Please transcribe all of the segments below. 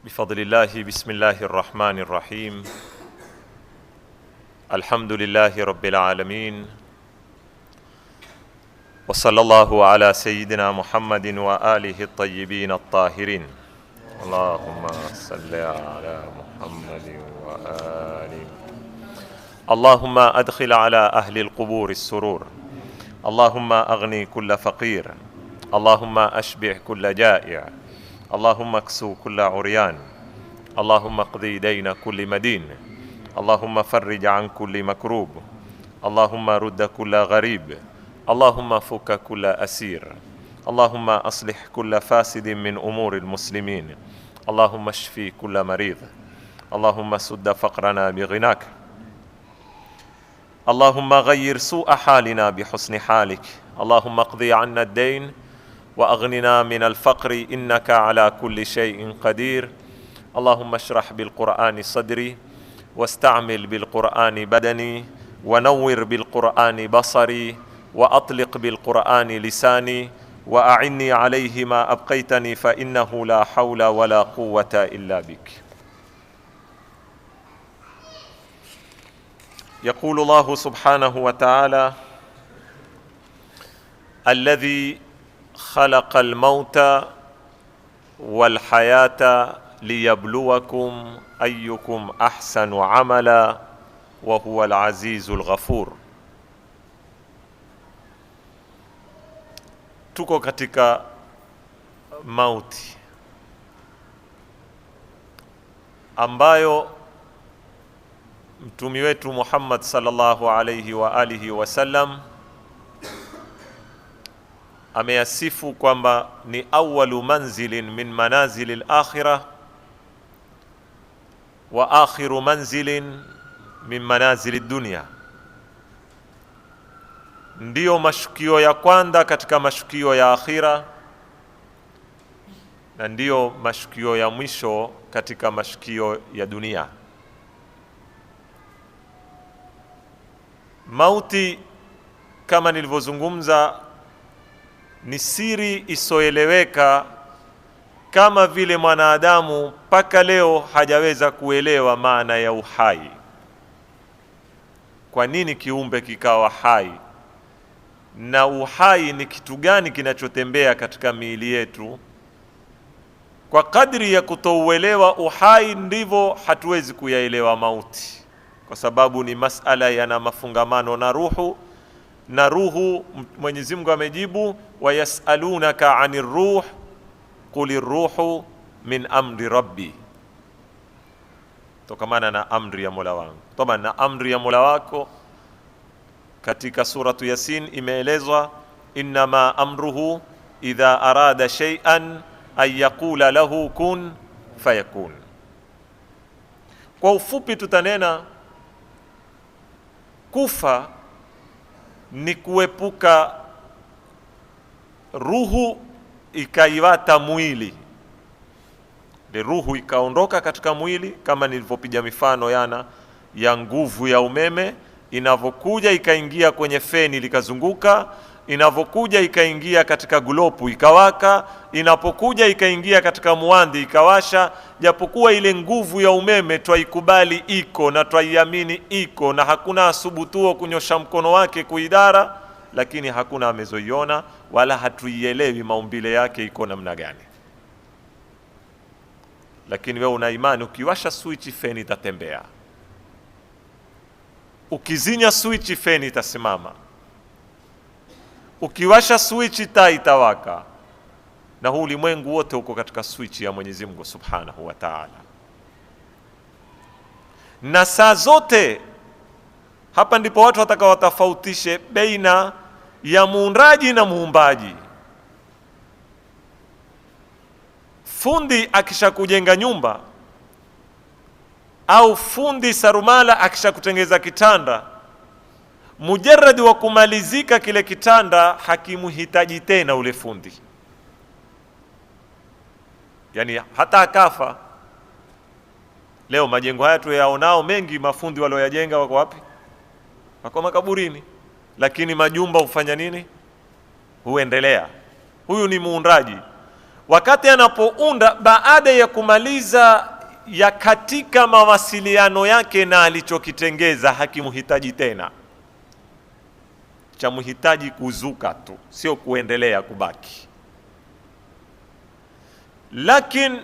بفضل الله. بسم الله الرحمن الرحيم. الحمد لله رب العالمين، وصلى الله على سيدنا محمد وآله الطيبين الطاهرين. اللهم صل على محمد وآله. اللهم أدخل على أهل القبور السرور. اللهم أغني كل فقير. اللهم أشبع كل جائع. اللهم اكسو كل عريان. اللهم اقضي دين كل مدين. اللهم فرج عن كل مكروب. اللهم رد كل غريب. اللهم فك كل أسير. اللهم أصلح كل فاسد من أمور المسلمين. اللهم اشفي كل مريض. اللهم سد فقرنا بغناك. اللهم غير سوء حالنا بحسن حالك. اللهم اقضي عنا الدين وأغننا من الفقر إنك على كل شيء قدير. اللهم اشرح بالقرآن صدري، واستعمل بالقرآن بدني، ونور بالقرآن بصري، وأطلق بالقرآن لساني، وأعني عليه ما أبقيتني، فإنه لا حول ولا قوة إلا بك. يقول الله سبحانه وتعالى: الذي خلق الموت والحياة ليبلوكم أيكم أحسن عملا وهو العزيز الغفور. Tuko katika mauti ambayo mtumi wetu Muhammad sallallahu alayhi wa alihi wasallam ameyasifu kwamba ni awalu manzilin min manazili al-akhirah wa akhiru manzilin min manazili dunya, ndiyo mashukio ya kwanza katika mashukio ya akhira na ndiyo mashukio ya mwisho katika mashukio ya dunia. Mauti kama nilivyozungumza ni siri isoeleweka, kama vile mwanadamu mpaka leo hajaweza kuelewa maana ya uhai. Kwa nini kiumbe kikawa hai, na uhai ni kitu gani kinachotembea katika miili yetu? Kwa kadri ya kutouelewa uhai ndivyo hatuwezi kuyaelewa mauti, kwa sababu ni masala yana mafungamano na ruhu, na ruhu Mwenyezi Mungu amejibu, wayasalunaka anir ruh qulir ruhu min amri rabbi, tokamana na amri ya Mola wangu. Toba na amri ya Mola wako katika suratu Yasin imeelezwa, innama amruhu idha arada shay'an an yaqula lahu kun fayakun. Kwa ufupi tutanena kufa ni kuepuka ruhu ikaiwata mwili, ile ruhu ikaondoka katika mwili, kama nilivyopiga mifano ya nguvu ya umeme inavokuja ikaingia kwenye feni likazunguka, inavokuja ikaingia katika gulopu ikawaka, inapokuja ikaingia katika muandi ikawasha. Japokuwa ile nguvu ya umeme twaikubali iko na twaiamini iko, na hakuna asubutuo kunyosha mkono wake kuidara, lakini hakuna amezoiona wala hatuielewi maumbile yake iko namna gani. Lakini wewe una imani, ukiwasha switch feni itatembea, ukizinya switch feni itasimama, ukiwasha switch taa itawaka, na huu ulimwengu wote uko katika switch ya Mwenyezi Mungu Subhanahu wa Ta'ala. Na saa zote hapa ndipo watu watakawatofautishe baina ya muundaji na muumbaji. Fundi akishakujenga nyumba au fundi sarumala akishakutengeza kitanda, mujarradi wa kumalizika kile kitanda hakimuhitaji tena ule fundi. Yani hata akafa, leo majengo haya tuyaonao mengi, mafundi walioyajenga wako wapi? Wako makaburini. Lakini majumba hufanya nini? Huendelea. Huyu ni muundaji. wakati anapounda baada ya kumaliza ya katika mawasiliano yake na alichokitengeza, hakimuhitaji tena, cha muhitaji kuzuka tu, sio kuendelea kubaki. Lakini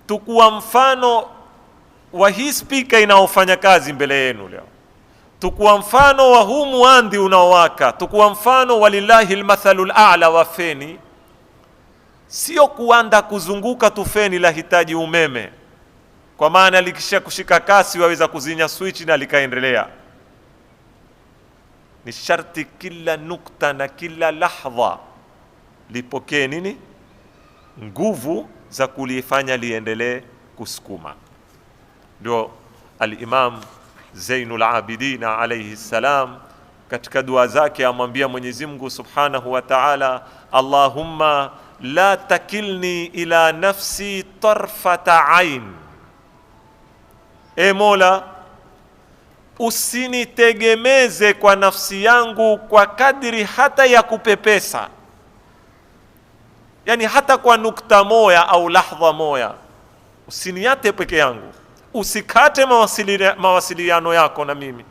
tukuwa mfano wa hii spika inaofanya kazi mbele yenu leo, tukuwa mfano wa huu muandi unaowaka, tukuwa mfano walillahi almathalul a'la wa feni, sio kuanda kuzunguka tu feni la hitaji umeme, kwa maana likisha kushika kasi waweza kuzinya switch na likaendelea. Ni sharti kila nukta na kila lahdha lipokee nini? Nguvu za kulifanya liendelee kusukuma. Ndio al-Imam Zainul Abidin alayhi salam katika dua zake amwambia Mwenyezi Mungu Subhanahu wa Ta'ala, Allahumma la takilni ila nafsi tarfata ain, e Mola, usinitegemeze kwa nafsi yangu kwa kadri hata ya kupepesa, yani hata kwa nukta moya au lahdha moya, usiniate peke yangu, usikate mawasiliano yako na mimi,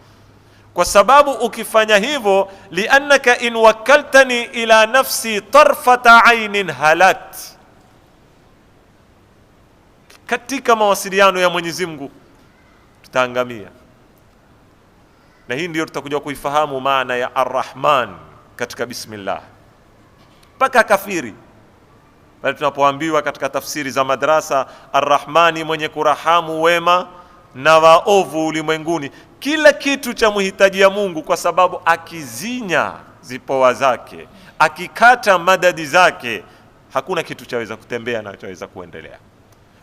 kwa sababu ukifanya hivyo, liannaka in wakaltani ila nafsi tarfata ainin halat, katika mawasiliano ya Mwenyezi Mungu tutaangamia. Na hii ndio tutakuja kuifahamu maana ya Ar-Rahman katika bismillah. Mpaka kafiri bali tunapoambiwa katika tafsiri za madrasa, Ar-Rahmani, mwenye kurahamu wema na waovu ulimwenguni, kila kitu cha muhitaji ya Mungu, kwa sababu akizinya zipoa zake, akikata madadi zake, hakuna kitu chaweza kutembea na chaweza kuendelea.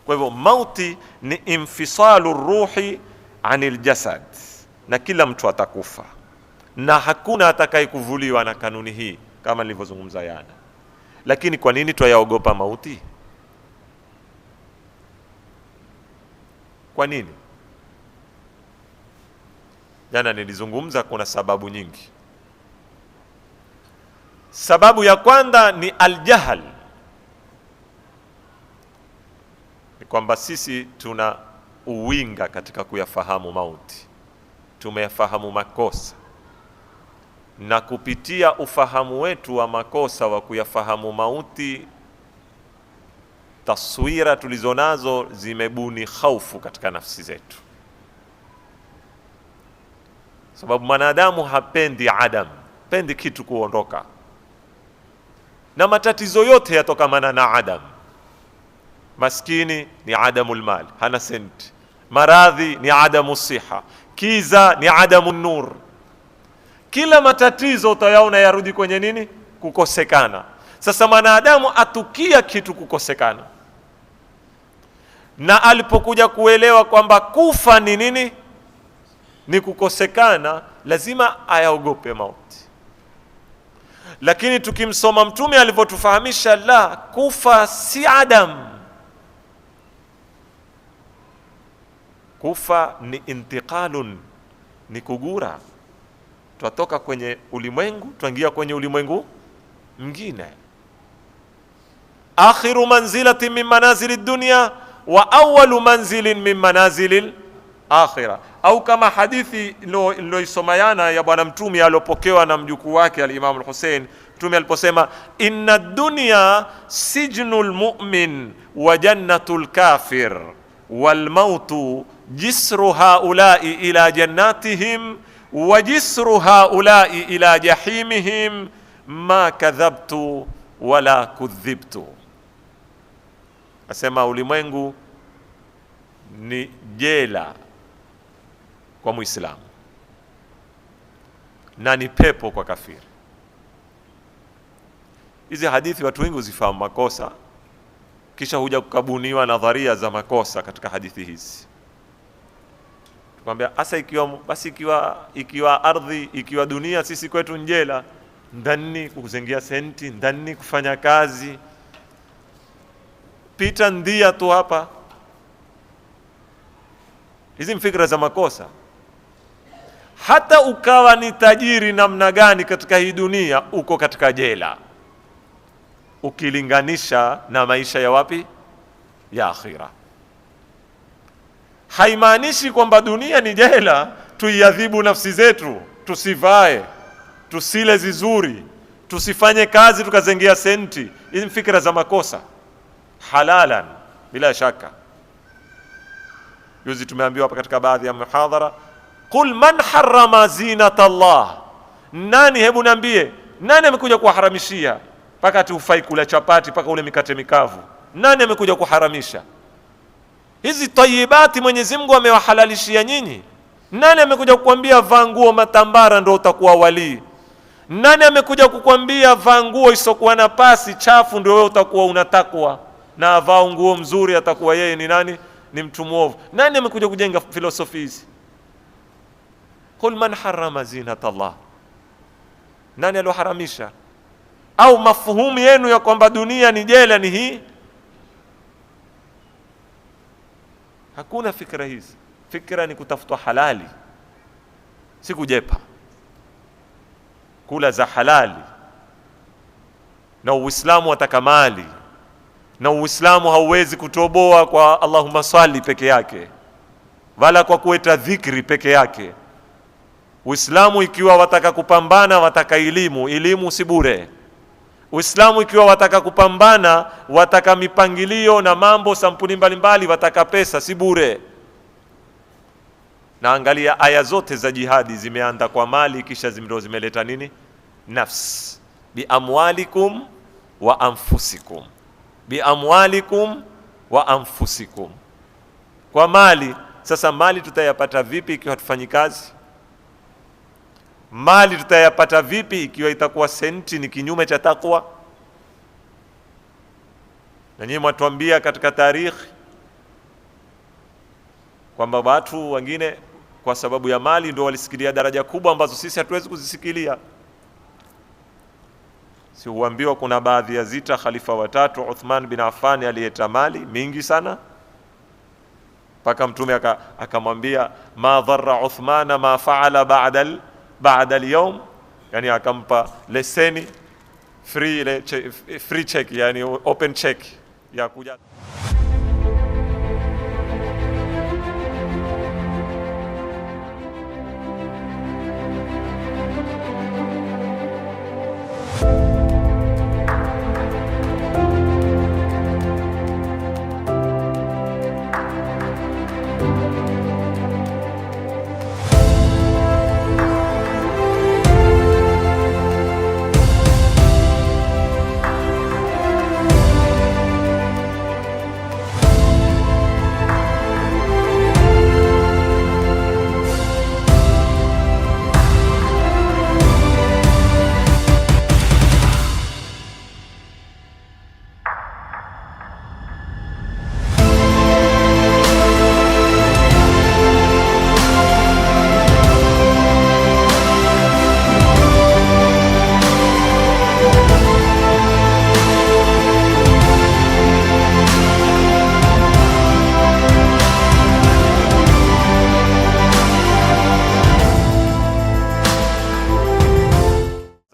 Kwa hivyo mauti ni infisalu ruhi anil jasad, na kila mtu atakufa, na hakuna atakayekuvuliwa na kanuni hii kama nilivyozungumza yana. Lakini kwa nini twayaogopa mauti? Kwa nini? Jana nilizungumza kuna sababu nyingi. Sababu ya kwanza ni aljahl, ni kwamba sisi tuna uwinga katika kuyafahamu mauti, tumeyafahamu makosa, na kupitia ufahamu wetu wa makosa wa kuyafahamu mauti, taswira tulizonazo zimebuni khaufu katika nafsi zetu, sababu mwanadamu hapendi adam, pendi kitu kuondoka, na matatizo yote yatokamana na adam. Maskini ni adamul mal, hana senti. Maradhi ni adamu siha, kiza ni adamu nur. Kila matatizo utayaona yarudi kwenye nini? Kukosekana. Sasa mwanadamu atukia kitu kukosekana, na alipokuja kuelewa kwamba kufa ni nini, ni kukosekana, lazima ayaogope mauti. Lakini tukimsoma Mtume alivyotufahamisha, la, kufa si adam, kufa ni intiqalun, ni kugura. Twatoka kwenye ulimwengu twaingia kwenye ulimwengu mwingine. Akhiru manzilatin min manazili dunya wa awwalu manzilin min manazili akhirah, au kama hadithi niloisomayana ya bwana Mtume aliopokewa na mjukuu wake al-Imam al-Hussein, Mtume aliposema, inna dunya sijnul mu'min wa jannatul kafir wal mautu jisru haula'i ila jannatihim wa jisru haula'i ila jahimihim ma kadhabtu wala kudhibtu. Asema ulimwengu ni jela kwa Muislamu na ni pepo kwa kafiri. Hizi hadithi watu wengi uzifahamu makosa, kisha huja kukabuniwa nadharia za makosa katika hadithi hizi. Tukwambia asa ikiwa ardhi, ikiwa dunia sisi kwetu njela, ndani kukuzengia senti, ndani kufanya kazi, pita ndia tu hapa. Hizi mfikra za makosa. Hata ukawa ni tajiri namna gani katika hii dunia, uko katika jela. ukilinganisha na maisha ya wapi? Ya akhira. Haimaanishi kwamba dunia ni jela tuiadhibu nafsi zetu, tusivae, tusile zizuri, tusifanye kazi tukazengea senti. Hizi fikra za makosa. Halalan bila shaka. Juzi tumeambiwa hapa katika baadhi ya muhadhara, qul man harrama zinata Allah. Nani, hebu niambie, nani amekuja kuharamishia paka tufai kula chapati paka ule mikate mikavu? Nani amekuja kuharamisha hizi tayibati? Mwenyezi Mungu amewahalalishia nyinyi. Nani amekuja kukwambia vaa nguo matambara ndio utakuwa wali? Nani amekuja kukwambia vaa nguo isokuwa na pasi chafu ndio wewe utakuwa unatakwa, na vaa nguo mzuri atakuwa yeye ni nani? Ni mtu mwovu. Nani amekuja kujenga filosofi hizi? Qul man harrama zinata Allah. Nani aloharamisha? Au mafuhumu yenu ya kwamba dunia ni jela ni hii? Hakuna fikra hizi. Fikra ni kutafuta halali, si kujepa, kula za halali. Na Uislamu wataka mali, na Uislamu hauwezi kutoboa kwa Allahumma salli peke yake, wala kwa kuweta dhikri peke yake. Uislamu ikiwa wataka kupambana, wataka elimu, elimu si bure. Uislamu ikiwa wataka kupambana, wataka mipangilio na mambo sampuli mbalimbali, wataka pesa, si bure. Na angalia aya zote za jihadi zimeanza kwa mali, kisha zimeleta nini? Nafs. Bi amwalikum wa anfusikum, bi amwalikum wa anfusikum, kwa mali. Sasa mali tutayapata vipi ikiwa hatufanyi kazi? Mali tutayapata vipi ikiwa itakuwa senti ni kinyume cha takwa? Na nyinyi mwatuambia katika tarikhi kwamba watu wengine kwa sababu ya mali ndio walisikilia daraja kubwa ambazo sisi hatuwezi kuzisikilia. Si huambiwa kuna baadhi ya zita khalifa watatu Uthman bin Affan aliyeta mali mingi sana, mpaka Mtume akamwambia ma dharra Uthmana ma faala ba'da al-yawm, yani akampa leseni free check, yani open check ya kuja.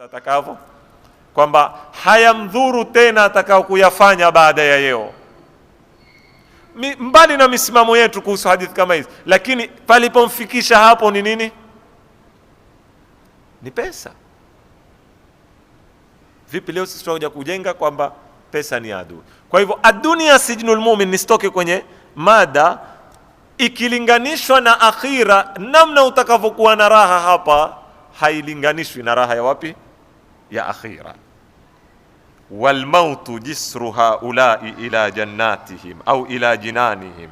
Atakavyo kwamba hayamdhuru tena atakao kuyafanya baada ya yeo. Mbali na misimamo yetu kuhusu hadithi kama hizi, lakini palipomfikisha hapo ni nini? Ni pesa. Vipi leo sisi tunakuja kujenga kwamba pesa ni adui? Kwa hivyo adunia sijnul mu'min, nisitoke kwenye mada, ikilinganishwa na akhira, namna utakavyokuwa na raha hapa hailinganishwi na raha ya wapi? Ya akhira. Wal mautu jisru haulai ila jannatihim au ila jinanihim,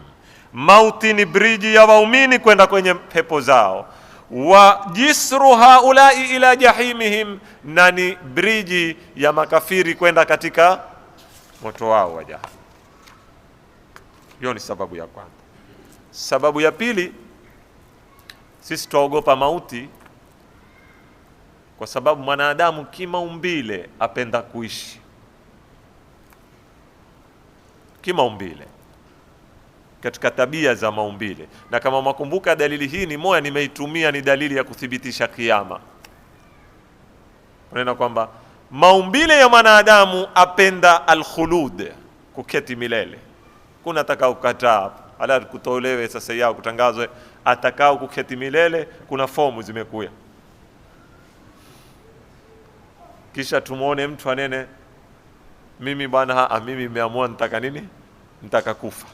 mauti ni briji ya waumini kwenda kwenye pepo zao. Wa jisru haulai ila jahimihim, na ni briji ya makafiri kwenda katika moto wao wa jahannam. Hiyo ni sababu ya kwanza. Sababu ya pili, sisi tuogopa mauti kwa sababu mwanadamu kimaumbile apenda kuishi. Kimaumbile, katika tabia za maumbile. Na kama mwakumbuka, dalili hii ni moja nimeitumia, ni dalili ya kuthibitisha kiyama. Unaona kwamba maumbile ya mwanadamu apenda alkhulud, kuketi milele. Kuna atakao kukataa ala kutolewe sasa yao kutangazwe atakao kuketi milele, kuna fomu zimekuya. Kisha tumuone mtu anene mimi bwana mimi nimeamua nitaka nini? Nitaka kufa.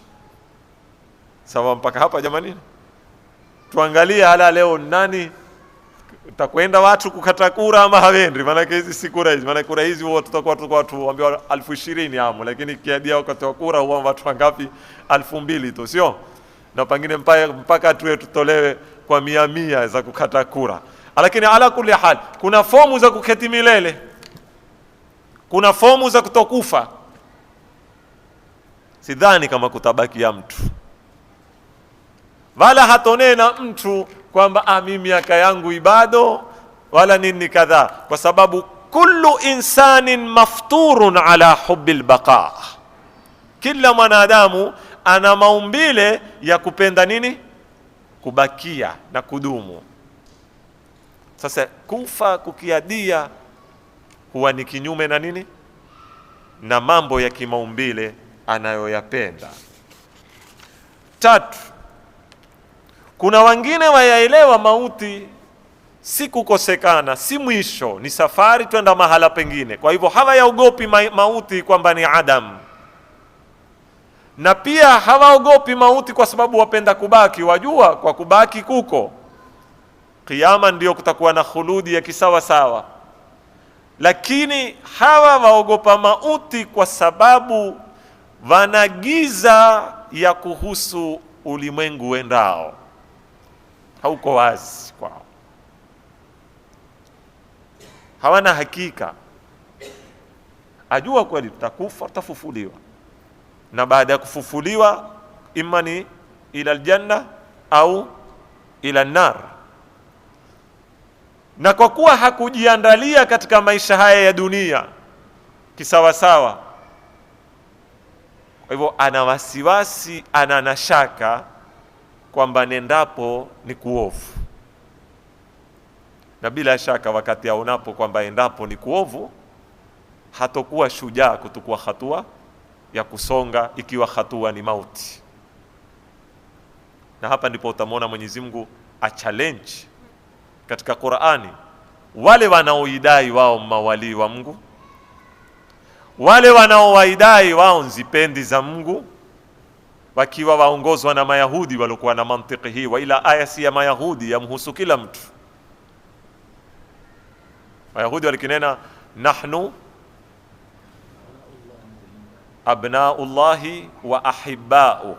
Sawa mpaka hapa jamani? Tuangalie hala leo nani utakwenda watu kukata kura ama hawendi? Maana hizi si kura hizi, maana kura hizi watu tutakuwa watu waambiwa 20,000 hapo, lakini kiadia wakati wa kura huwa watu wangapi? 2,000 tu, sio? Na pengine mpaka tuwe tutolewe kwa 100 za kukata kura. Lakini ala kulli hal kuna fomu za kuketi milele, kuna fomu za kutokufa. Sidhani kama kutabaki ya mtu, wala hatonena mtu kwamba mimi miaka yangu ibado wala nini kadhaa, kwa sababu kullu insanin mafturun ala hubbil baqa. Kila mwanadamu ana maumbile ya kupenda nini? Kubakia na kudumu. Sasa kufa kukiadia huwa ni kinyume na nini? Na mambo ya kimaumbile anayoyapenda. 3, kuna wengine wayaelewa mauti si kukosekana, si mwisho, ni safari twenda mahala pengine. Kwa hivyo hawayaogopi mauti kwamba ni adam, na pia hawaogopi mauti kwa sababu wapenda kubaki. Wajua kwa kubaki kuko kiyama, ndio kutakuwa na khuludi ya kisawa sawa. Lakini hawa waogopa mauti kwa sababu wanagiza ya kuhusu ulimwengu wendao, hauko wazi kwao, hawana hakika. Ajua kweli tutakufa, tutafufuliwa, na baada ya kufufuliwa imani ila aljanna au ila nar. Na kwa kuwa hakujiandalia katika maisha haya ya dunia kisawasawa, kwa hivyo ana wasiwasi, ana nashaka kwamba nendapo ni kuovu. Na bila shaka wakati aonapo kwamba endapo ni kuovu, hatokuwa shujaa kutukua hatua ya kusonga, ikiwa hatua ni mauti. Na hapa ndipo utamwona Mwenyezi Mungu a challenge katika Qur'ani wale wanaoidai wao mawali wa Mungu, wale wanaowaidai wao nzipendi za Mungu, wakiwa waongozwa na Mayahudi walikuwa na mantiki hii. Wa ila aya si ya Mayahudi, yamhusu kila mtu. Mayahudi walikinena nahnu abnaullahi wa ahibba'u,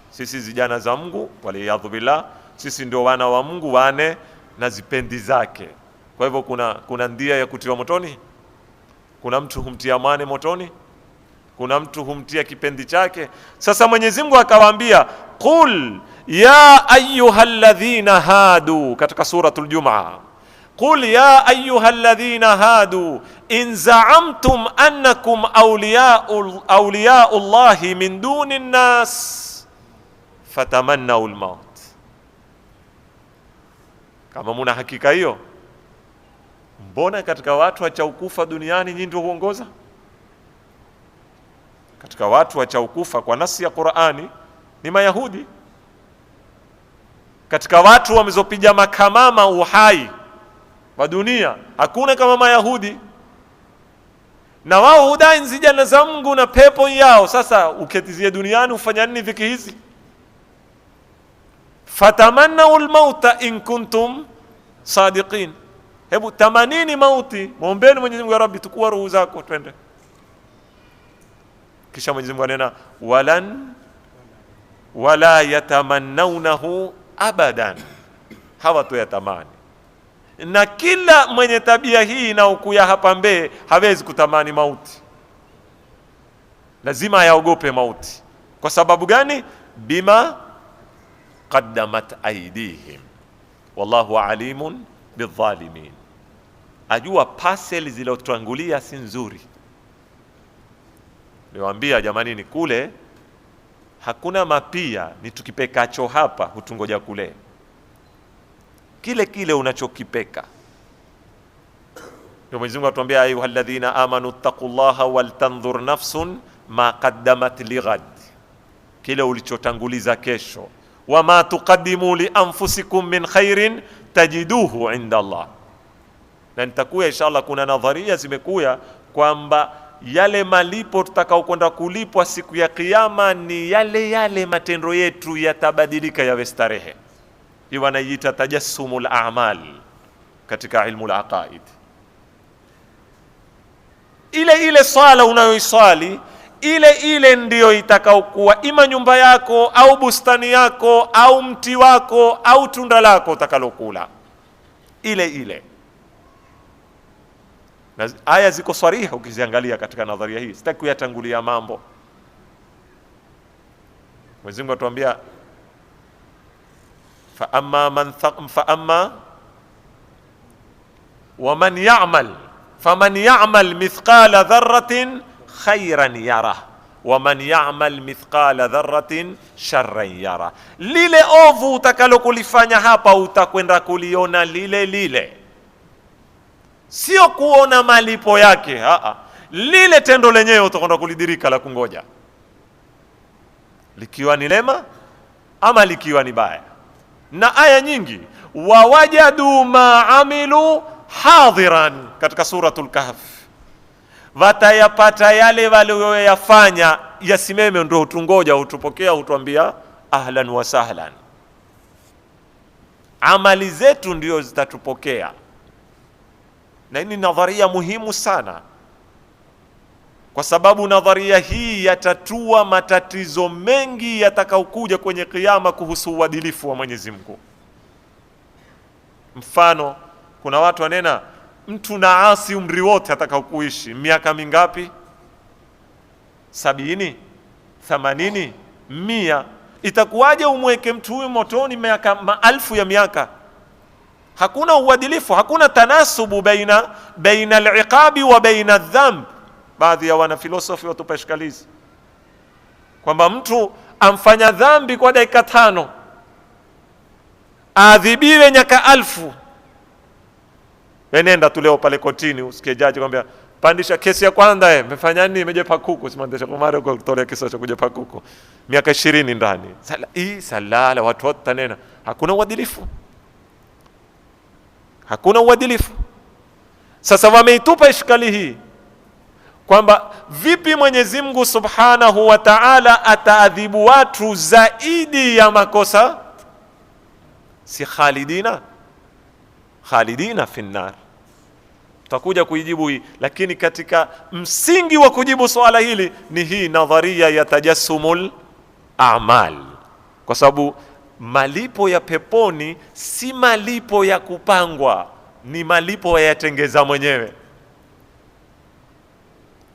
sisi vijana za Mungu, waliyadhu billah, sisi ndio wana wa Mungu wane na zipendi zake. Kwa hivyo kuna ndia ya kutiwa motoni? Kuna mtu humtia mane motoni? Kuna mtu humtia kipendi chake? Sasa Mwenyezi Mungu akawaambia qul ya ayyuhalladhina hadu katika suratul Jumaa, qul ya ayyuhalladhina hadu in za'amtum annakum awliya'u Allahi min duni an-nas fatamannaw al-maut. Kama muna hakika hiyo, mbona katika watu wachaukufa duniani nyinyi ndio huongoza? Katika watu wachaukufa kwa nasi ya Qur'ani ni Mayahudi. Katika watu wamezopiga makamama uhai wa dunia hakuna kama Mayahudi, na wao hudai nzijana za Mungu na pepo yao. Sasa uketizie duniani ufanya nini dhiki hizi? Fatamannaw al-mauta in kuntum sadiqin, hebu tamanini mauti, muombeeni Mwenyezi Mungu, ya Rabbi tukua roho zako twende. Kisha Mwenyezi Mungu anena wala yatamannawnahu abadan, hawatoyatamani. Na kila mwenye tabia hii na ukuya hapa mbele hawezi kutamani mauti, lazima yaogope mauti. Kwa sababu gani? Bima qaddamat aydihim wallahu alimun bidhalimin. Ajua parcel zilotangulia si nzuri. Niwaambia jamani, ni kule hakuna mapia, ni tukipekacho hapa hutungoja kule. Kile unachokipeka Mwenyezi Mungu atuambia ayyuhalladhina amanu taqullaha waltanzur nafsun ma qaddamat lighad, kile ulichotanguliza kesho. Wama tuqaddimu li anfusikum min khairin tajiduhu inda Allah. Na nitakuya inshallah, kuna nadharia zimekuya kwamba yale malipo tutakao kwenda kulipwa siku ya kiyama ni yale yale matendo yetu yatabadilika yawe starehe. Hii wanaita tajassumul a'mal katika ilmu al-aqaid. Ile ile swala unayoiswali ile ile ndiyo itakaokuwa ima nyumba yako au bustani yako au mti wako au tunda lako utakalokula, ile ile. Na aya ziko swariha ukiziangalia katika nadharia hii, sitaki kuyatangulia mambo. Mwenyezi Mungu atuambia fa amma wa man ya'mal faman ya'mal mithqala dharratin khairan yara wa man ya'mal mithqala dharratin sharran yara. Lile ovu utakalokulifanya hapa utakwenda kuliona lile lile, sio kuona malipo yake. Lile tendo lenyewe utakwenda kulidirika la kungoja, likiwa ni lema ama likiwa ni baya. Na aya nyingi, wawajadu ma amilu hadhiran, katika suratul Kahf, watayapata yale walioyafanya yasimeme, ndio utungoja, utupokea, utuambia ahlan wa sahlan. Amali zetu ndio zitatupokea. Na hii ni nadharia muhimu sana, kwa sababu nadharia hii yatatua matatizo mengi yatakayokuja kwenye kiyama kuhusu uadilifu wa Mwenyezi Mungu. Mfano, kuna watu wanena mtu naasi umri wote atakaokuishi miaka mingapi? 70, 80, 100. Itakuwaje umweke mtu huyu motoni miaka maelfu ya miaka? Hakuna uadilifu, hakuna tanasubu baina al-iqabi wa baina adh-dhanb. Baadhi ya wana filosofi watupa ishkalizi kwamba mtu amfanya dhambi kwa dakika 5 adhibiwe nyaka 1000. Wenenda tu leo pale kotini usikie jaji kwambia pandisha kesi ya kwanza, mmefanya nini? Imejepa kuku, simandesha kwa mara kwa kutolea kesi cha kujepa kuku, miaka 20 ndani. Salala watu wote tanena, hakuna uadilifu. Hakuna uadilifu. Sasa wameitupa ishkali hii kwamba vipi Mwenyezi Mungu Subhanahu wa Ta'ala ataadhibu watu zaidi ya makosa? Si khalidina fi nnar. Tutakuja kuijibu hii, lakini katika msingi wa kujibu swala hili ni hii nadharia ya tajassumul a'mal, kwa sababu malipo ya peponi si malipo ya kupangwa, ni malipo yatengeza mwenyewe.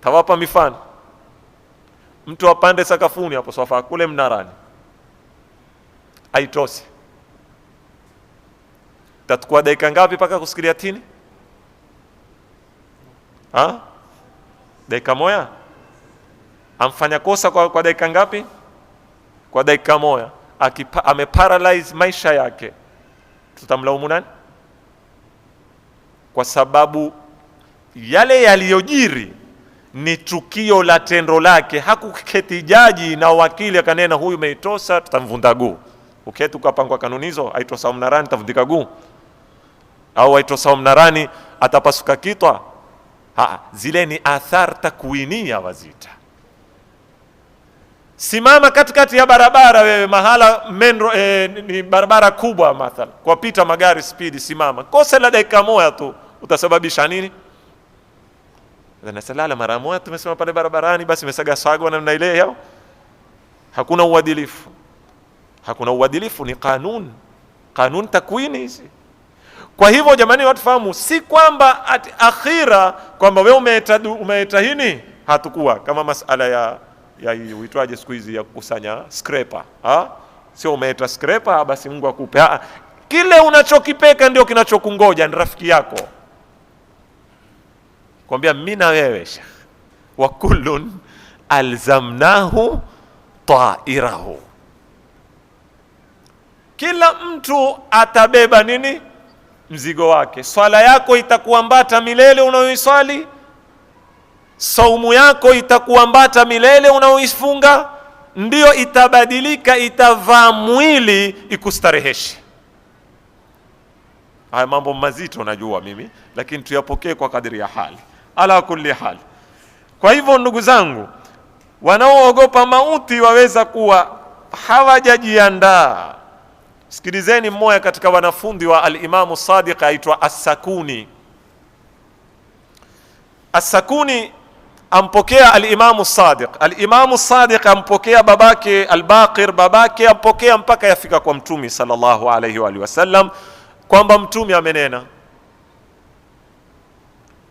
Tawapa mifano. Mtu apande sakafuni hapo sofa kule mnarani, aitose, tatukua dakika ngapi paka kusikilia tini? Dakika moja? Amfanya kosa kwa dakika ngapi? Kwa dakika moja. Ameparalyze maisha yake, tutamlaumu nani? Kwa sababu yale yaliyojiri ni tukio la tendo lake. Hakuketi jaji na wakili akanena huyu umeitosa, tutamvunda guu. Uketi ukapangwa kanuni hizo, aitosa mnarani tavundika guu, au aitosa mnarani atapasuka kitwa. Zile ni athar takwinia wazita. Simama katikati ya barabara wewe, mahala ni barabara kubwa mathalan, kwa pita magari speed, simama. Kosa la dakika moja tu utasababisha nini? Na salala mara moja tumesema pale barabarani, basi mesaga sagwa namna ile yao. Hakuna uadilifu. Hakuna uadilifu, ni kanun takwini hizi. Kwa hivyo jamani, watu fahamu, si kwamba akhira kwamba wewe umeeta hini hatakuwa kama masala ya uitwaje siku hizi ya kukusanya scraper. Sio umeeta scraper basi Mungu akupe. Kile unachokipeka ndio kinachokungoja, ni rafiki yako. Kwambia mimi na wewe wa kullun alzamnahu ta'irahu, kila mtu atabeba nini? mzigo wake. Swala yako itakuambata milele unayoiswali, saumu yako itakuambata milele unayoifunga, ndio itabadilika, itavaa mwili ikustareheshe. Haya mambo mazito najua mimi, lakini tuyapokee kwa kadri ya hali. Ala kulli hali. Kwa hivyo ndugu zangu, wanaoogopa mauti waweza kuwa hawajajiandaa. Sikilizeni mmoja katika wanafunzi wa al-Imamu Sadiq aitwa As-Sakuni. As-Sakuni ampokea al-Imamu Sadiq. Al-Imamu Sadiq ampokea babake Al-Baqir, babake ampokea mpaka yafika kwa Mtume sallallahu alayhi wa sallam, kwamba Mtume amenena.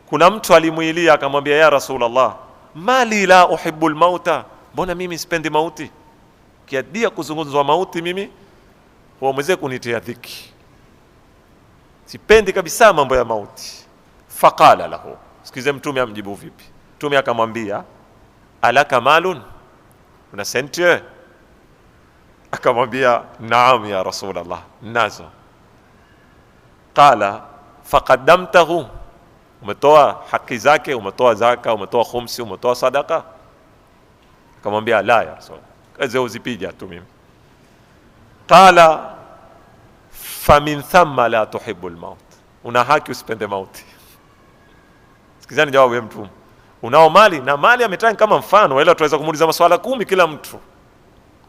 Kuna mtu alimuilia akamwambia, ya Rasulullah, mali la uhibbu al-mauta, mbona mimi sipendi mauti? Kiadia kuzungumzwa mauti mimi huwa mweze kunitia dhiki, sipendi kabisa mambo ya mauti. Faqala lahu, sikize Mtume amjibu vipi. Mtume akamwambia, alaka malun, una senti? Akamwambia, naam ya Rasulullah, nazo. Qala faqaddamtahu, umetoa haki zake, umetoa zaka, umetoa khumsi, umetoa sadaka? Akamwambia, la ya Rasulullah, kazi uzipija tu mimi. Qala famin thamma la tuhibbu almaut, una haki usipende mauti. Sikizani jawabu ya Mtume. Unao mali, na mali ametaka kama mfano, ila tuweza kumuuliza maswala 10 kila mtu,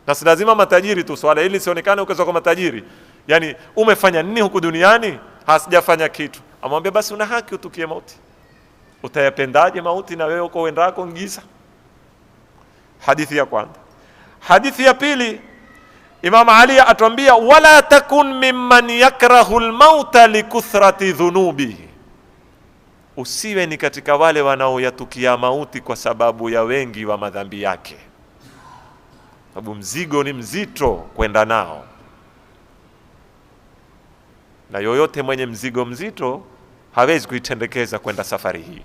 na si lazima matajiri tu. Swala hili sionekane ukaweza kwa matajiri, yani umefanya nini huku duniani? Hasijafanya kitu. Amwambia basi una haki utukie mauti. Utayapendaje mauti na wewe uko uendako ngiza? Hadithi ya kwanza. Hadithi ya pili, Imam Ali atuambia, wala takun mimman yakrahu almauta likuthrati dhunubihi, usiwe ni katika wale wanaoyatukia mauti kwa sababu ya wengi wa madhambi yake, sababu mzigo ni mzito kwenda nao, na yoyote mwenye mzigo mzito hawezi kuitendekeza kwenda safari hii.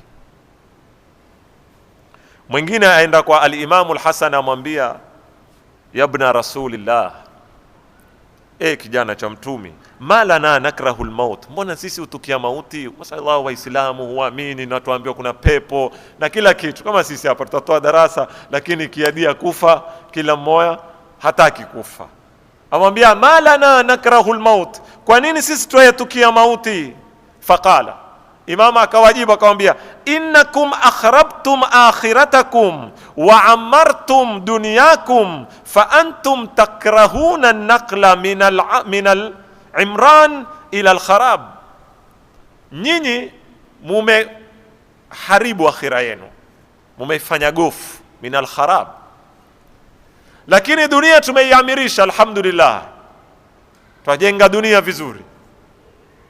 Mwingine aenda kwa al-Imamu al-Hasan amwambia, ya ibn Rasulillah, kijana cha Mtume, malana nakrahu al-maut, mbona sisi utukia mauti? Wasallallahu waislamu huamini na tuambiwa kuna pepo na kila kitu, kama sisi hapa tutatoa darasa, lakini kiadia kufa kila mmoja hataki kufa. Amwambia, malana nakrahu al-maut, kwa nini sisi tuyatukia mauti? Faqala, Imama akawajibu akamwambia, innakum akhrabtum akhiratakum wa amartum dunyakum fa antum takrahuna an-naqla min al-imran ila al-kharab, nyinyi mumeharibu akhira yenu, mumefanya gofu min al-kharab, lakini dunia tumeiamirisha, alhamdulillah, twajenga dunia vizuri.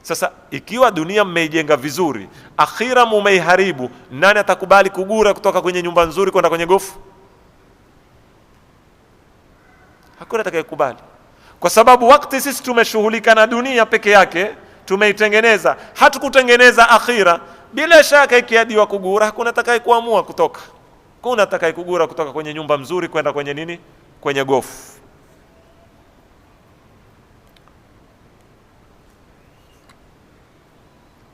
Sasa ikiwa dunia mmeijenga vizuri, akhira mumeiharibu, nani atakubali kugura kutoka kwenye nyumba nzuri kwenda kwenye gofu? Hakuna atakayekubali, kwa sababu wakati sisi tumeshughulika na dunia peke yake, tumeitengeneza, hatukutengeneza akhira. Bila shaka ikiadiwa kugura, hakuna atakayekuamua kutoka, kuna atakayekugura kutoka kwenye nyumba nzuri kwenda kwenye nini? Kwenye gofu.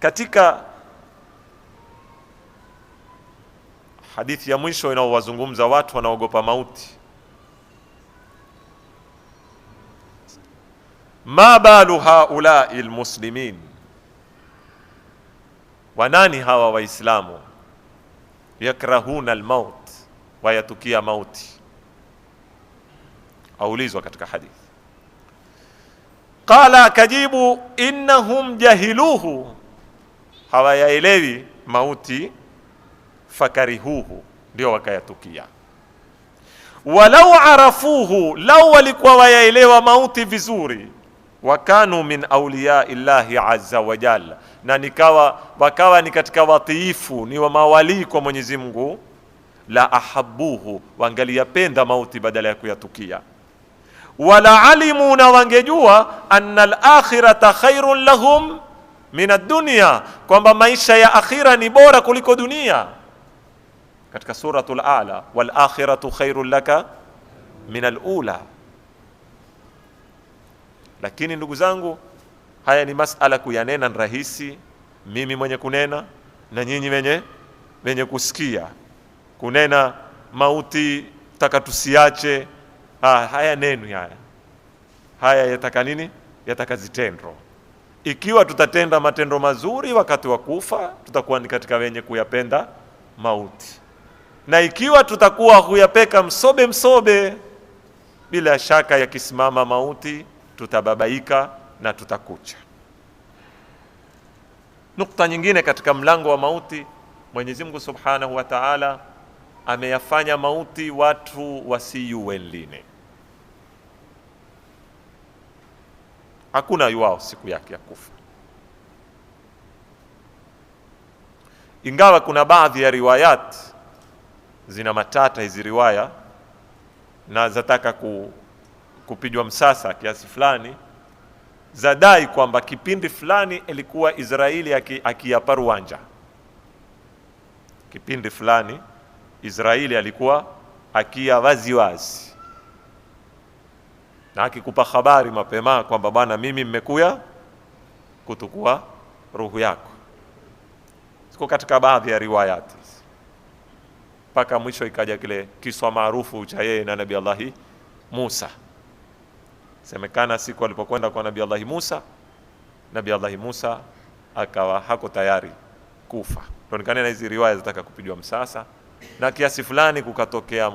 Katika hadithi ya mwisho inaowazungumza watu wanaogopa mauti, ma balu haulai almuslimin, wanani hawa waislamu, yakrahuna almaut, wayatukia mauti? Aulizwa katika hadithi. Qala, kajibu, innahum jahiluhu, hawayaelewi mauti, fakarihuhu, ndio wakayatukia. Walau arafuhu, lau walikuwa wayaelewa mauti vizuri, wakanu min awliya illahi azza wa jalla, na wakawa ni katika watiifu, ni wa mawali kwa Mwenyezi Mungu, la ahabbuhu, wangaliyapenda mauti badala ya kuyatukia. Wala alimu, na wangejua, anna al-akhirata khairun lahum min ad-dunya, kwamba maisha ya akhira ni bora kuliko dunia. Katika suratul A'la, wal akhiratu khairun laka min al-ula. Lakini ndugu zangu, Haya ni masala kuyanena rahisi, mimi mwenye kunena na nyinyi wenye kusikia. Kunena mauti taka tusiache, haya nenu haya yataka nini? Yataka zitendo. Ikiwa tutatenda matendo mazuri wakati wa kufa, tutakuwa ni katika wenye kuyapenda mauti, na ikiwa tutakuwa huyapeka msobe, bila shaka yakisimama mauti tutababaika na tutakucha. Nukta nyingine katika mlango wa mauti, Mwenyezi Mungu Subhanahu wa Ta'ala ameyafanya mauti watu wasiyuwenline. Hakuna yuao siku yake ya kufa. Ingawa kuna baadhi ya riwayat zina matata, hizi riwaya, na zataka kupigwa msasa kiasi fulani, zadai kwamba kipindi fulani ilikuwa Israeli akiyapa ruwanja. Kipindi fulani Israeli alikuwa akia wazi na akikupa habari mapema kwamba bwana, mimi mmekuya kutukua ruhu yako. Siko katika baadhi ya riwayati, mpaka mwisho ikaja kile kiswa maarufu cha yeye na Nabii Allah Musa. Semekana siku alipokwenda kwa Nabii Allah Musa, Nabii Allah Musa akawa hako tayari kufa. Tuonekane na hizi riwaya zitaka kupigwa msasa, na kiasi fulani kukatokea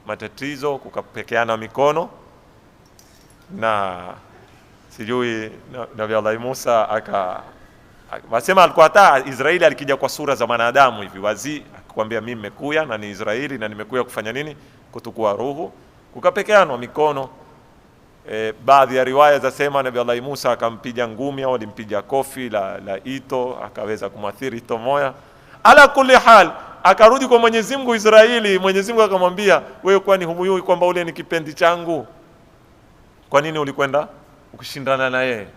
matatizo, kukapekeana mikono, na sijui Nabii Allah Musa wasema alikuwa hata Israeli alikija kwa sura za wanadamu hivi wazi, akikwambia mimi nimekuya na ni Israeli na nimekuya kufanya nini? Kutukua ruhu. Kukapekeana mikono. Baadhi ya riwaya zasema Nabii Allah Musa akampiga ngumi au alimpiga kofi la ito, akaweza kumwathiri ito moja. Ala kulli hal, akarudi kwa Mwenyezi Mungu Israeli. Mwenyezi Mungu akamwambia, wewe kwani humuyui kwamba ule ni kipendi changu? Kwa nini ulikwenda ukishindana na yeye?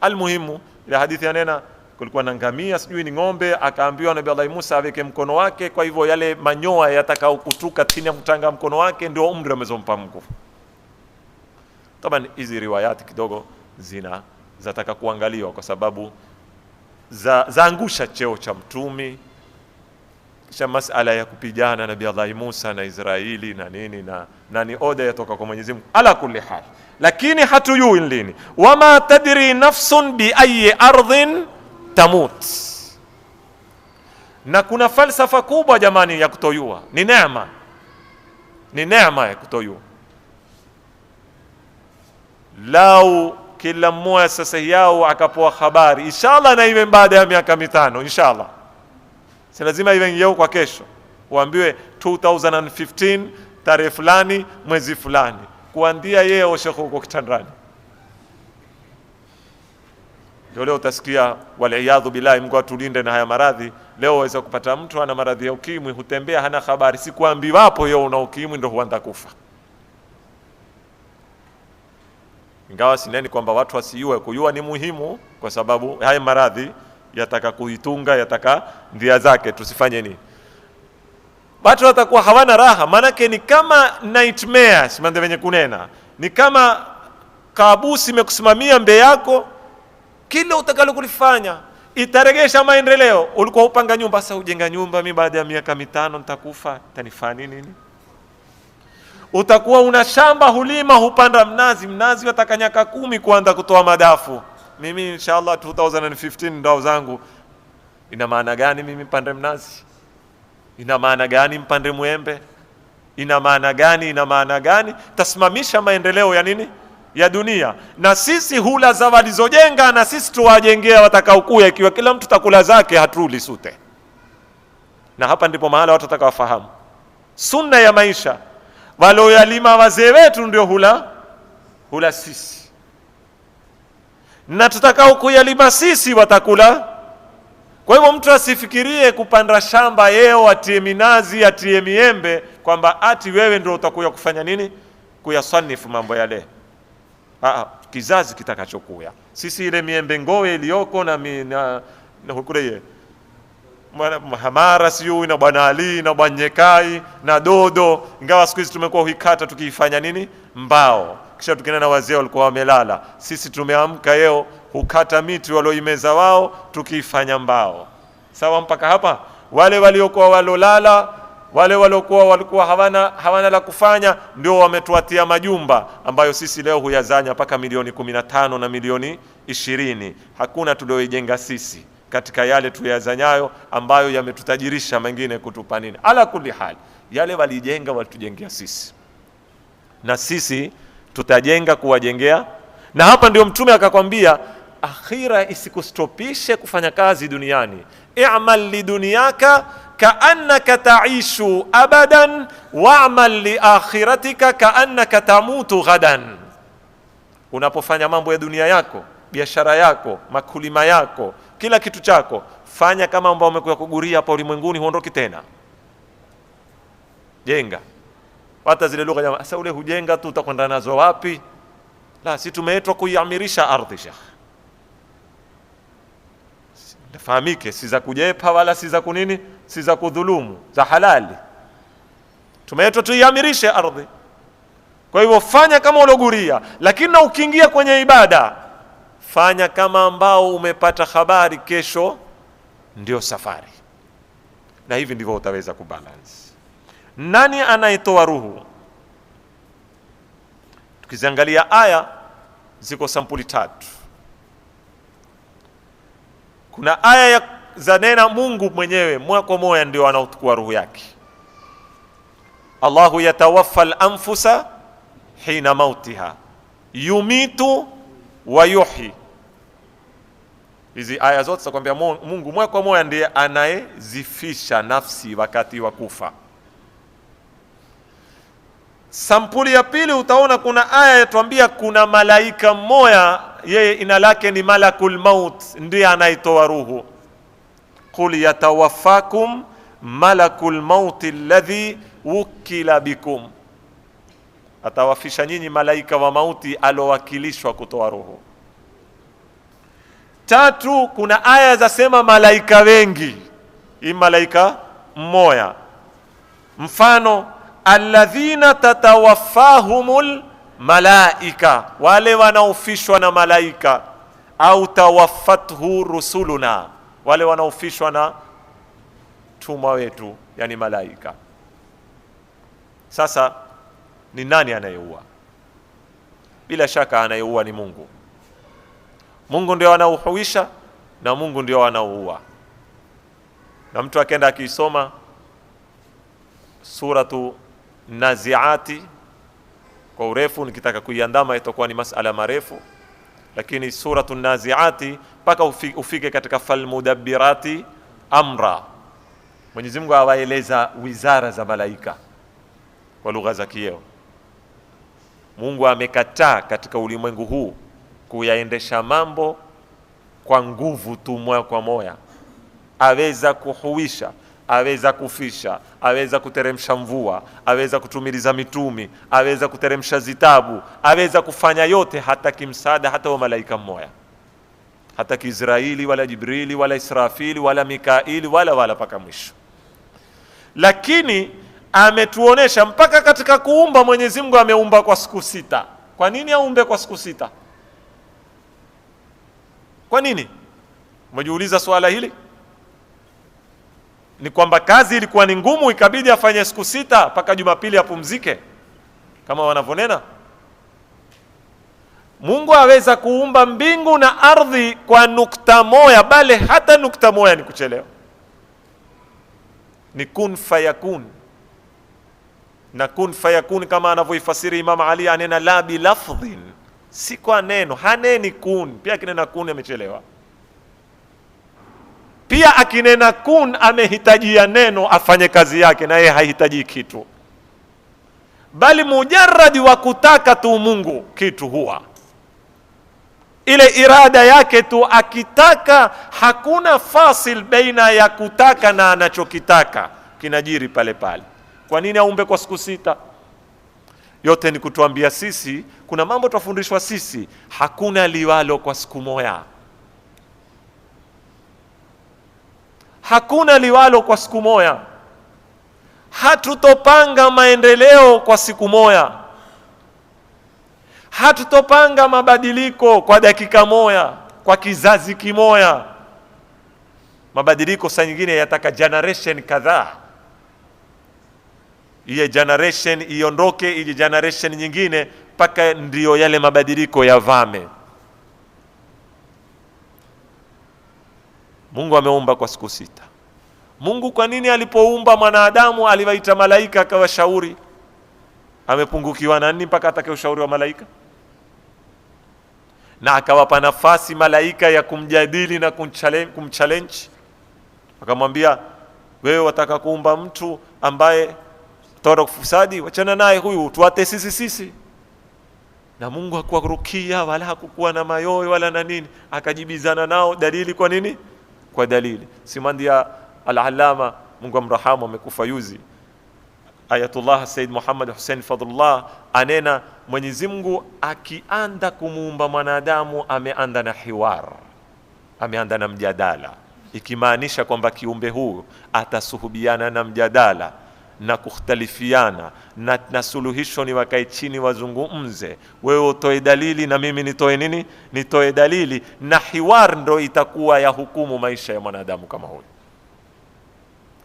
Almuhimu, ile hadithi yanena kulikuwa na ngamia, sijui ni ng'ombe, akaambiwa Nabii Allah Musa aweke mkono wake, kwa hivyo yale manyoya yatakao kutuka chini ya mtanga mkono wake ndio umri amezompa Mungu. Taban hizi riwayati kidogo zataka kuangaliwa, kwa sababu zaangusha cheo cha mtumi, kisha masala ya kupigana Nabii Allah Musa na Israeli na nini na ni oda yatoka kwa Mwenyezi Mungu. Ala kulli hal, lakini hatujui lini. Wama tadri nafsun bi ayi ardhin tamut. Na kuna falsafa kubwa jamani ya kutoyua, ni neema ya kutoyua. Lau kila mmoja sasa yao akapoa habari, inshallah na iwe baada ya miaka 5, inshallah, si lazima iwe leo kwa kesho, uambiwe 2015 tarehe fulani mwezi fulani, kuandia yeye osheko huko kitandani. Leo utasikia waliaadhu billahi, Mungu atulinde na haya maradhi. Leo waweza kupata mtu ana maradhi ya ukimwi, hutembea hana habari, sikuambi wapo yeye una ukimwi ndio huanza kufa. Ingawa sineni kwamba watu wasiyue, kujua ni muhimu, kwa sababu haya maradhi yataka kuitunga, yataka ndia zake, tusifanye nini. Watu watakuwa hawana raha, manake ni kama nightmare, simande wenye kunena, ni kama kabusi imekusimamia mbele yako, kila utakalo kulifanya itaregesha maendeleo. Ulikuwa upanga nyumba, sasa ujenga nyumba, mimi baada ya miaka 5 nitakufa, tanifani nini? Utakuwa una shamba hulima, hupanda mnazi watakanyaka 10 kuanza kutoa madafu. Mimi inshallah 2015 ndao zangu. Ina maana gani mimi mpande mnazi? Ina maana gani mpande mwembe? Ina maana gani? Tasimamisha maendeleo ya nini? Ya dunia. Na sisi hula za walizojenga, na sisi tuwajengea watakaokuya, ikiwa kila mtu takula zake hatuli sute. Na hapa ndipo mahala watu watakawafahamu sunna ya maisha. Walioyalima wazee wetu ndio hula sisi, na tutakao kuyalima sisi watakula. Kwa hivyo mtu asifikirie kupanda shamba yeo atie minazi atie miembe kwamba ati wewe ndio utakuya kufanya nini, kuyasanifu mambo yale. Kizazi kitakachokuya sisi, ile miembe ngowe iliyoko na hukureye Mahamara siyo na Bwana Ali na Bwanyekai na Dodo, ingawa siku hizi tumekuwa huikata tukiifanya nini, mbao, kisha tukinena wazee walikuwa wamelala. Sisi tumeamka leo hukata miti walioimeza wao tukiifanya mbao. Sawa mpaka hapa? Wale waliokuwa walolala, wale walikuwa hawana la kufanya, ndio wametuatia majumba ambayo sisi leo huyazanya mpaka milioni 15 na milioni 20. Hakuna tulioijenga sisi katika yale tuyazanyayo ambayo yametutajirisha mengine kutupa nini. Ala kulli hali, yale walijenga walitujengea sisi, na sisi tutajenga kuwajengea. Na hapa ndio Mtume akakwambia akhira isikustopishe kufanya kazi duniani. I'mal lidunyaka kaannaka ta'ishu abadan wa'mal li akhiratika kaannaka tamutu ghadan. Unapofanya mambo ya dunia yako, biashara yako, makulima yako, kila kitu chako, fanya kama ambao umekuja kuguria hapa ulimwenguni, huondoki tena. Jenga. Hata zile lugha jamaa, sasa ule hujenga tu utakwenda nazo wapi? La, si tumeitwa kuiamirisha ardhi Sheikh. Fahamike, si za kujepa wala si za kunini, si za kudhulumu, za halali. Tumeitwa tuiamirishe ardhi. Kwa hivyo fanya kama uloguria, lakini na ukiingia kwenye ibada fanya kama ambao umepata habari kesho ndio safari. Na hivi ndivyo utaweza kubalance. Nani anaitoa ruhu? Tukiziangalia aya ziko sampuli 3. Kuna aya za nena Mungu mwenyewe moja kwa moja ndio anaochukua ruhu yake. Allahu yatawaffa al-anfusa hina mautiha yumitu wa yuhyi. Hizi aya zote zinakwambia Mungu moja kwa moja ndiye anayezifisha nafsi wakati wa kufa. Sampuli ya pili utaona kuna aya yatuambia kuna malaika mmoja, yeye ina lake ni malakul maut, ndiye anaitoa ruhu. Qul yatawaffakum malakul maut alladhi wukila bikum, atawafisha nyinyi malaika wa mauti alowakilishwa kutoa ruhu. 3, kuna aya za sema malaika wengi, hii malaika mmoja. Mfano alladhina tatawaffahumul malaika, wale wanaofishwa na malaika, au tawaffathu rusuluna, wale wanaofishwa na tuma wetu, yani malaika. Sasa ni nani anayeua? Bila shaka anayeua ni Mungu. Mungu ndio anauhuisha na Mungu ndio anaoua. Na mtu akaenda akisoma suratu Naziati kwa urefu, nikitaka kuiandama itakuwa ni masala marefu, lakini suratu Naziati mpaka ufike katika falmudabbirati amra, Mwenyezi Mungu awaeleza wizara za malaika kwa lugha za kieo. Mungu amekataa katika ulimwengu huu kuyaendesha mambo kwa nguvu tu moja kwa moja. Aweza kuhuisha, aweza kufisha, aweza kuteremsha mvua, aweza kutumiliza mitumi, aweza kuteremsha zitabu, aweza kufanya yote, hata kimsaada hata wa malaika mmoja, hata Israeli wala Jibrili wala Israfili wala Mikaili wala paka mwisho. Lakini ametuonesha mpaka katika kuumba, Mwenyezi Mungu ameumba kwa siku 6. Kwa nini aumbe kwa siku 6? Kwa nini? Umejiuliza swala hili? Ni kwamba kazi ilikuwa ni ngumu, ikabidi afanye siku 6 mpaka Jumapili apumzike kama wanavyonena? Mungu aweza kuumba mbingu na ardhi kwa nukta moja, bali hata nukta moja ni kuchelewa. Ni kun fayakun. Na kun fayakun kama anavyoifasiri Imam Ali, anena la bi lafdhin, si kwa neno, haneni kun. Pia akinena kun amechelewa. Pia akinena kun amehitajia neno afanye kazi yake, na yeye hahitaji kitu, bali mujarradi wa kutaka tu Mungu kitu huwa ile irada yake tu. Akitaka hakuna fasil baina ya kutaka na anachokitaka, kinajiri pale pale. Kwa nini aumbe kwa siku 6? Yote ni kutuambia sisi, kuna mambo tufundishwa sisi, hakuna liwalo kwa siku moja. Hakuna liwalo kwa siku moja. Hatutopanga maendeleo kwa siku moja. Hatutopanga mabadiliko kwa dakika moja. kwa kizazi kimoya. Mabadiliko saa nyingine yataka generation kadhaa, iye generation iondoke ili generation nyingine, paka ndio yale mabadiliko yavame. Mungu ameumba kwa siku 6. Mungu kwa nini alipoumba mwanadamu aliwaita malaika akawashauri? Amepungukiwa na nini mpaka atake ushauri wa malaika? Na akawapa nafasi malaika ya kumjadili na kumchallenge. Akamwambia, wewe wataka kuumba mtu ambaye tora kufusadi, wachana naye huyu, tuate sisi. Na Mungu hakuwarukia wala hakukuwa na mayoyo wala na nini, akajibizana nao. Dalili kwa nini? Kwa dalili. Simandia al-Allama, Mungu amrahamu, amekufa yuzi, Ayatullah Said Muhammad Hussein Fadlullah anena, Mwenyezi Mungu akianda kumuumba mwanadamu ameanda na hiwar, ameanda na mjadala, ikimaanisha kwamba kiumbe huu atasuhubiana na mjadala na kukhtalifiana na suluhisho, ni wakae chini wazungumze, wewe utoe dalili na mimi nitoe nini? Nitoe dalili, na hiwar ndo itakuwa ya hukumu maisha ya mwanadamu kama huyu.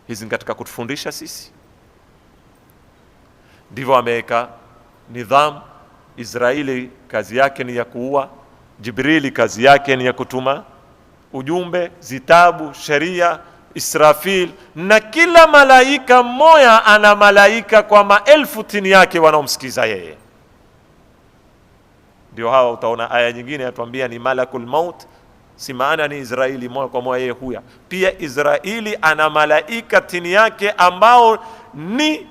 Hizi katika kutufundisha sisi. Ndivyo ameweka nidhamu. Israeli kazi yake ni ya kuua, Jibrili kazi yake ni ya kutuma ujumbe, zitabu, sheria, Israfil, na kila malaika mmoja ana malaika kwa maelfu tini yake wanaomsikiza yeye. Ndio hawa utaona aya nyingine yatuambia ni malakul maut, si maana ni Israeli moja kwa moja yeye huya. Pia Israeli ana malaika tini yake ambao ni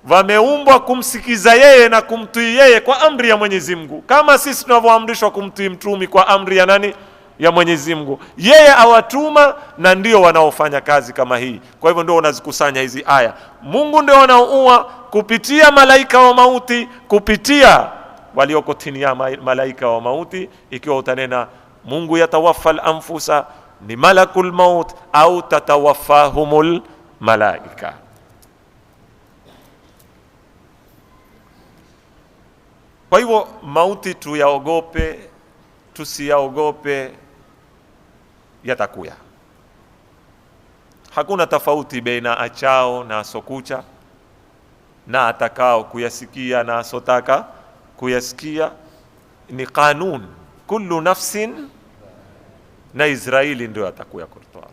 wameumbwa kumsikiza yeye na kumtii yeye kwa amri ya Mwenyezi Mungu, kama sisi tunavyoamrishwa kumtii mtumi kwa amri ya nani? Ya Mwenyezi Mungu. Yeye awatuma na ndio wanaofanya kazi kama hii. Kwa hivyo ndio unazikusanya hizi aya. Mungu ndio wanaoua kupitia malaika wa mauti, kupitia walioko chini ya malaika wa mauti. Ikiwa utanena Mungu yatawaffal anfusa, ni malakul maut au tatawaffahumul malaika. Kwa hivyo mauti tuyaogope, tusiyaogope, yatakuya. Hakuna tofauti baina achao na asokucha, na atakao kuyasikia na asotaka kuyasikia. Ni kanun, kullu nafsin, na Israeli ndio atakuya kurtoa.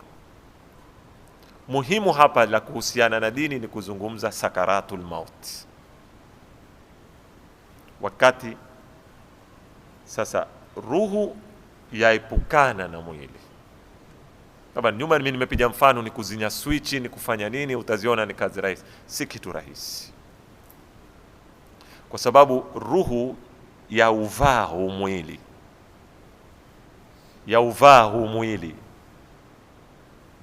Muhimu hapa la kuhusiana na dini ni kuzungumza sakaratul maut. Wakati sasa ruhu yaepukana na mwili. Kama nyuma mimi nimepiga mfano ni kuzinya switch, ni kufanya nini, utaziona ni kazi rahisi. Si kitu rahisi, kwa sababu ruhu ya uvaa huu mwili, ya uvaa huu mwili,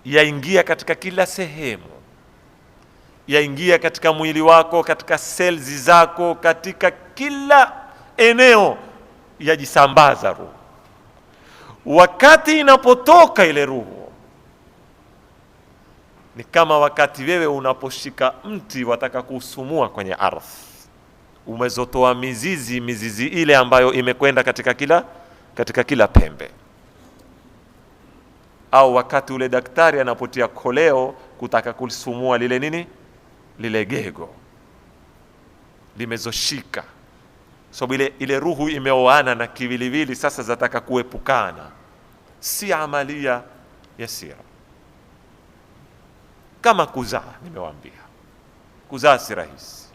yaingia katika kila sehemu, yaingia katika mwili wako, katika cells zako, katika kila eneo, yajisambaza ruhu. Wakati inapotoka ile ruhu, ni kama wakati wewe unaposhika mti wataka kusumua kwenye ardhi, umezotoa mizizi ile ambayo imekwenda katika kila pembe. Au wakati ule daktari anapotia koleo kutaka kulisumua lile nini, lile gego limezoshika, sababu ile ruhu imeoana na kiwiliwili, sasa zataka kuepukana. Si amalia yasira kama kuzaa. Nimewaambia kuzaa si rahisi,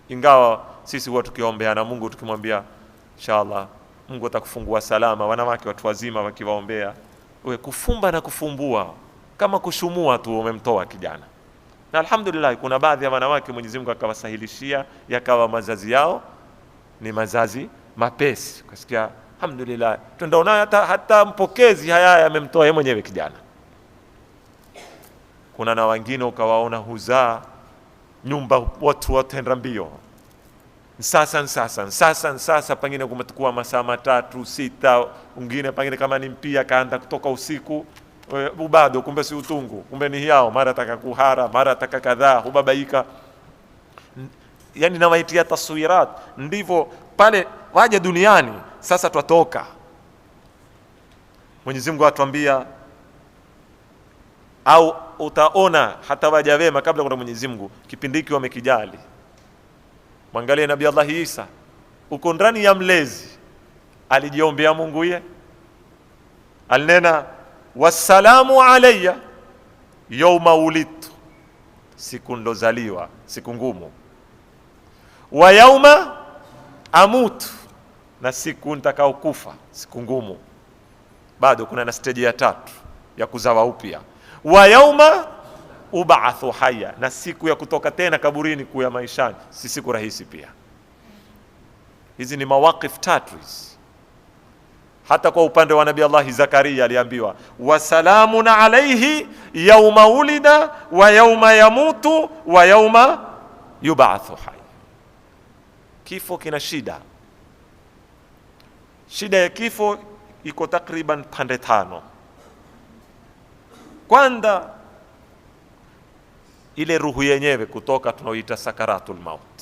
ingawa sisi huwa tukiombeana Mungu, tukimwambia inshallah Mungu atakufungua salama. Wanawake watu wazima wakiwaombea, wewe kufumba na kufumbua kama kushumua tu, umemtoa kijana. Na alhamdulillah kuna baadhi ya wanawake Mwenyezi Mungu akawasahilishia, yakawa mazazi yao ni mazazi mapesi. Ukasikia alhamdulillah, tunaona hata mpokezi haya amemtoa yeye mwenyewe kijana. Kuna na wengine ukawaona huzaa nyumba watu watenda mbio, sasa pengine kumetukua masaa 3, 6, wengine pengine kama ni mpia kaanda kutoka usiku bado, kumbe si utungu, kumbe ni hiao, mara ataka kuhara, mara ataka kadhaa, hubabaika. Yani nawaitia taswirat. Ndivyo pale waje duniani, sasa twatoka Mwenyezi Mungu atuambia, au utaona hata waja wema kabla kwa Mwenyezi Mungu kipindi hiki wamekijali. Mwangalie Nabii Allah Isa, uko ndani ya mlezi, alijiombea Mungu yeye, alinena wassalamu alayya yawma wulidtu, siku ndozaliwa, siku ngumu, wa yawma amutu, na siku nitakao kufa, siku ngumu. Bado kuna na stage ya tatu ya kuzawa upya, wa yawma ub'athu hayya, na siku ya kutoka tena kaburini kuya maishani, si siku rahisi pia. Hizi ni mawaqif tatu hizi. Hata kwa upande wa Nabii Allah Zakaria aliambiwa wasalamun alayhi yawma ulida wa yawma yamutu wa yawma yub'athu hayya. Kifo kina shida. Shida ya kifo iko takriban pande tano. Kwanza, ile ruhu yenyewe kutoka tunaoita sakaratul maut,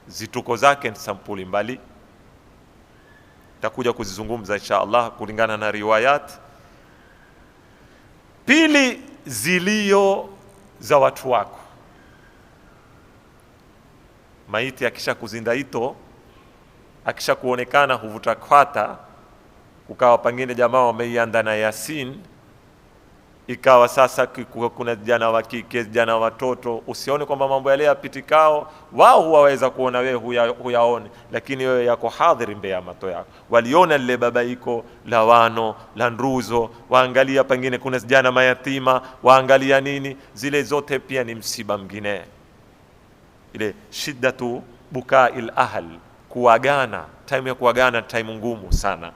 zituko zake ni sampuli mbali, takuja kuzizungumza insha Allah kulingana na riwayat. Pili, zilio za watu wako. Maiti akisha kuzinda ito, akisha kuonekana huvuta kwata, ukawa pengine jamaa wameianda na Yasin, ikawa sasa kuna jana wa kike, jana watoto, usione kwamba mambo yale yapitikao wao huwaweza kuona wewe huyaone, lakini wewe yako hadhiri mbele ya mato yako. Waliona lile babaiko la wano la nduzo, waangalia pengine kuna jana mayatima, waangalia nini, zile zote pia ni msiba mwingine. Ile shiddatu bukail ahl, kuagana, time ya kuagana time ngumu sana.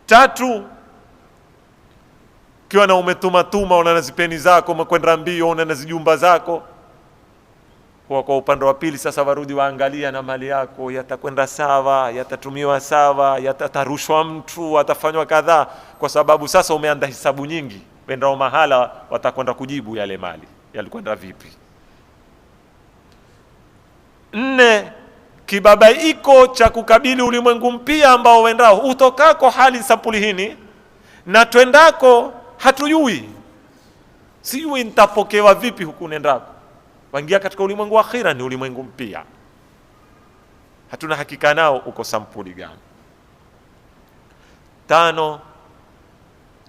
Tatu, kiwa na umetuma una nazipeni zako, umekwenda mbio una nazijumba zako, kwa upande wa pili sasa warudi waangalia na mali yako, yatakwenda sawa, yatatumiwa sawa, yatarushwa mtu, atafanywa kadhaa, kwa sababu sasa umeanda hisabu nyingi, wendao mahala watakwenda kujibu yale mali yalikwenda vipi. Nne, kibabaiko cha kukabili ulimwengu mpya ambao wendao utokako hali sampuli hini na twendako hatujui, sijui nitapokewa vipi huku nendako. Waingia katika ulimwengu wa akhira, ni ulimwengu mpya, hatuna hakika nao uko sampuli gani. Tano,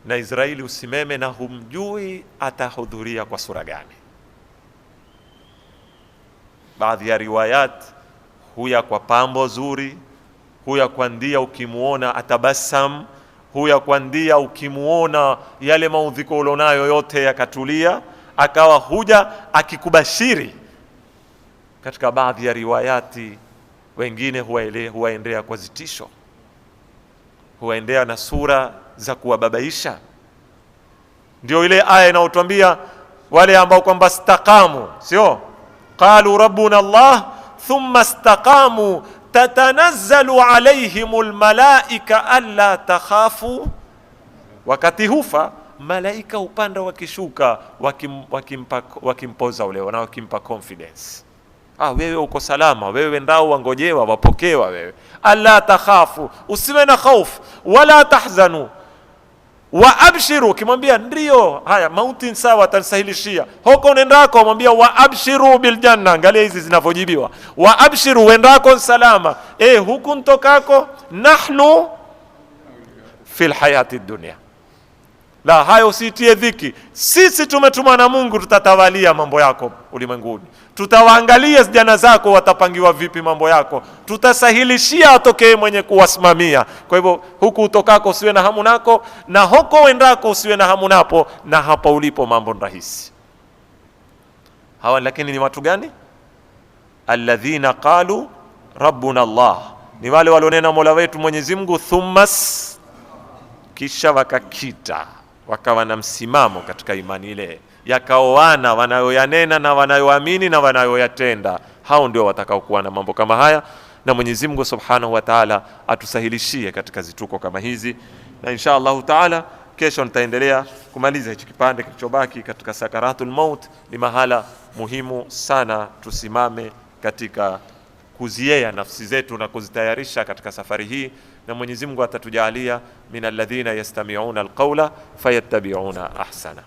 na Israeli usimeme na humjui atahudhuria kwa sura gani. Baadhi ya riwayat huya kwa pambo zuri, huya kwa ndia ukimuona atabasam, huya kwa ndia ukimuona yale maudhiko ulionayo yote yakatulia, akawa huja akikubashiri. Katika baadhi ya riwayati wengine huwaendea kwa zitisho, huwaendea na sura za kuwababaisha. Ndio ile aya inayotuambia wale ambao kwamba istaqamu, sio qalu rabbuna Allah thumma istaqamu tatanazzalu alayhimul malaika alla takhafu. Wakati hufa malaika upanda wakishuka wakimpoza ule na wakimpa confidence, wewe uko salama, wewe ndao wangojewa, wapokewa wewe. Alla takhafu, usiwe na hofu, wala tahzanu wa abshiru, kimwambia ndio haya mauti sawa atansahilishia huko nendako, mwambia wa abshiru bil janna. Angalia hizi zinavyojibiwa, wa abshiru, wendako salama, huku ntokako, nahnu fil hayati dunya. La, hayo usitie dhiki, sisi tumetumwa na Mungu, tutatawalia mambo yako ulimwenguni, tutawaangalia jana zako watapangiwa vipi mambo yako, tutasahilishia atokee mwenye kuwasimamia. Kwa hivyo huku utokako usiwe na hamu nako, na huko wendako usiwe na hamu napo, na hapa ulipo mambo rahisi. Hawa lakini ni watu gani? Alladhina qalu rabbuna Allah, ni wale walionena Mola wetu Mwenyezi Mungu, thummas, kisha wakakita, wakawa na msimamo katika imani ile, yakaoana wanayoyanena na wanayoamini na wanayoyatenda. Hao ndio watakao kuwa na mambo kama haya, na Mwenyezi Mungu Subhanahu wa Ta'ala atusahilishie katika zituko kama hizi. Na insha Allah Ta'ala kesho nitaendelea kumaliza hichi kipande kilichobaki katika sakaratul maut. Ni mahala muhimu sana tusimame katika kuziea nafsi zetu na kuzitayarisha katika safari hii, na Mwenyezi Mungu atatujalia min alladhina yastami'una alqawla fayattabi'una ahsana.